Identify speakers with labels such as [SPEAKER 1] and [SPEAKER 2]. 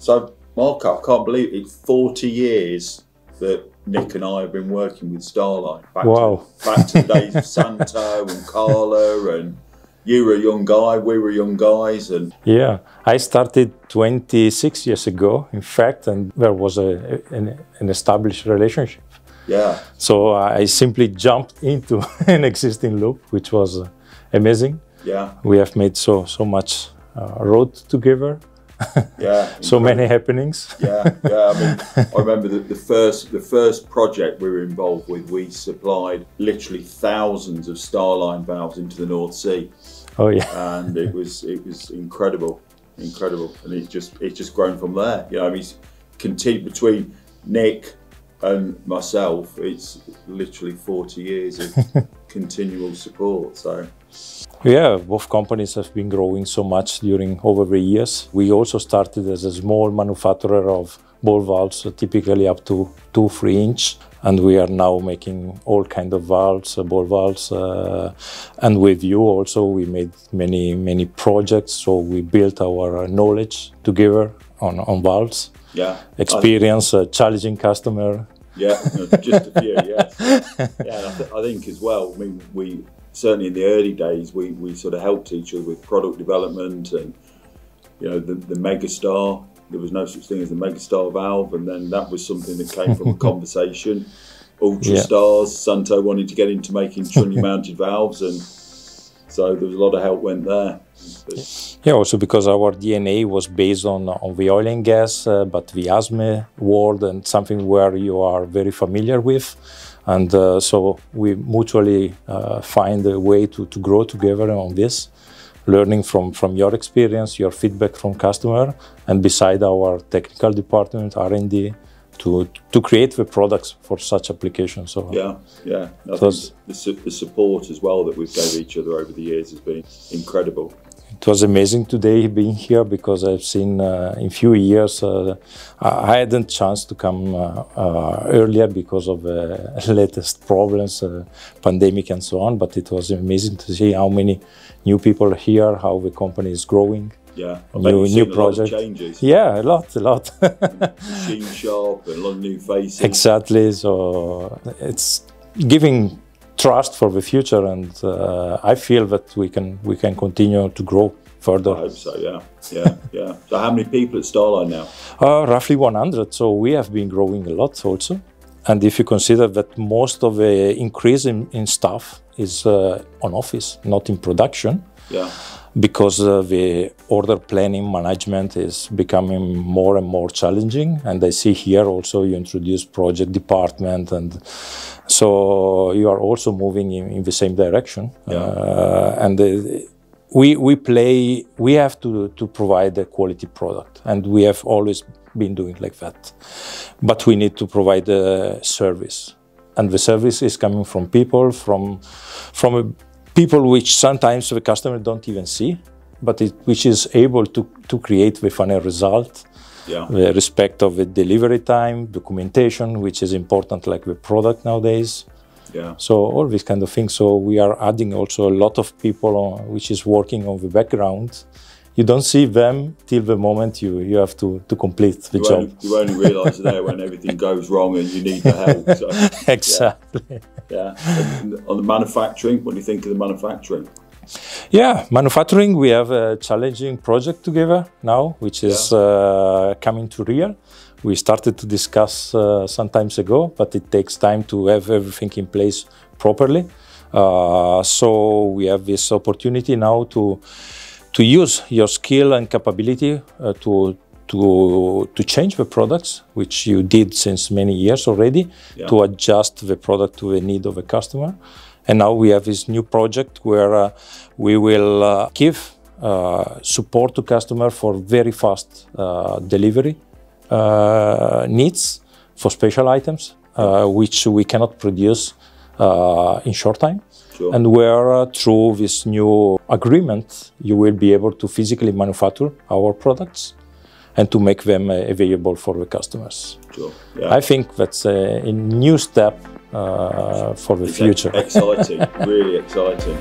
[SPEAKER 1] So, Marco, I can't believe it's 40 years that Nick and I have been working with Starline. Back to the days of Santo and Carla, and you were a young guy, we were young guys. And
[SPEAKER 2] yeah, I started 26 years ago, in fact, and there was an established relationship.
[SPEAKER 1] Yeah.
[SPEAKER 2] So I simply jumped into an existing loop, which was amazing.
[SPEAKER 1] Yeah.
[SPEAKER 2] We have made so much road together.
[SPEAKER 1] Yeah.
[SPEAKER 2] So many happenings.
[SPEAKER 1] Yeah, yeah. I mean, I remember the first project we were involved with. We supplied literally thousands of Starline valves into the North Sea.
[SPEAKER 2] Oh yeah.
[SPEAKER 1] And it was incredible, and it's just grown from there. You know, I mean, continued between Nick and myself. It's literally 40 years of continual support. So.
[SPEAKER 2] Yeah, both companies have been growing so much during over the years. We also started as a small manufacturer of ball valves, typically up to 2-3 inch, and we are now making all kinds of valves, ball valves. And with you also, we made many projects. So we built our knowledge together on valves.
[SPEAKER 1] Yeah,
[SPEAKER 2] experience, challenging customer.
[SPEAKER 1] Yeah, just a few. Yes. Yeah, I think as well. I mean, we. Certainly in the early days, we sort of helped each other with product development, and you know, the Megastar. There was no such thing as the Megastar valve, and then that was something that came from a conversation. Ultra Stars, Santo wanted to get into making trunnion mounted valves, and so there was a lot of help went there.
[SPEAKER 2] Yeah, also because our DNA was based on the oil and gas, but the asthma world, and something where you are very familiar with. And so we mutually find a way to grow together on this, learning from your experience, your feedback from customer, and beside our technical department, R&D, to create the products for such applications. So
[SPEAKER 1] yeah. I think the support as well that we've gave each other over the years has been incredible.
[SPEAKER 2] It was amazing today being here, because I've seen in few years, I hadn't chance to come earlier because of latest problems, pandemic and so on, but it was amazing to see how many new people are here, how the company is growing.
[SPEAKER 1] Yeah,
[SPEAKER 2] new project.
[SPEAKER 1] A lot of changes.
[SPEAKER 2] Yeah, a lot.
[SPEAKER 1] Machine shop and a lot of new faces.
[SPEAKER 2] Exactly, so it's giving trust for the future, and I feel that we can continue to grow further.
[SPEAKER 1] I hope so. Yeah. So how many people at Starline now?
[SPEAKER 2] Roughly 100. So we have been growing a lot also. And if you consider that most of the increase in staff is on office, not in production.
[SPEAKER 1] Yeah.
[SPEAKER 2] Because the order planning management is becoming more and more challenging. And I see here also you introduce project department, and so you are also moving in the same direction.
[SPEAKER 1] Yeah.
[SPEAKER 2] And we have to provide a quality product, and we have always been doing like that. But we need to provide a service, and the service is coming from people, from people which sometimes the customer don't even see, but which is able to create the final result.
[SPEAKER 1] Yeah.
[SPEAKER 2] The respect of the delivery time, documentation, which is important like the product nowadays.
[SPEAKER 1] Yeah.
[SPEAKER 2] So all these kind of things. So we are adding also a lot of people which is working on the background. You don't see them till the moment you have to complete the job.
[SPEAKER 1] You only realise there when everything goes wrong and you need the help. So,
[SPEAKER 2] exactly.
[SPEAKER 1] Yeah. And on the manufacturing, what do you think of the manufacturing?
[SPEAKER 2] Yeah, manufacturing, we have a challenging project together now, which is coming to real. We started to discuss some time ago, but it takes time to have everything in place properly. So we have this opportunity now to use your skill and capability to change the products, which you did since many years already, to adjust the product to the need of the customer. And now we have this new project where we will give support to customer for very fast delivery needs for special items, which we cannot produce in short time.
[SPEAKER 1] Sure.
[SPEAKER 2] And where through this new agreement, you will be able to physically manufacture our products and to make them available for the customers.
[SPEAKER 1] Sure. Yeah.
[SPEAKER 2] I think that's a new step for the future.
[SPEAKER 1] Exciting, really exciting.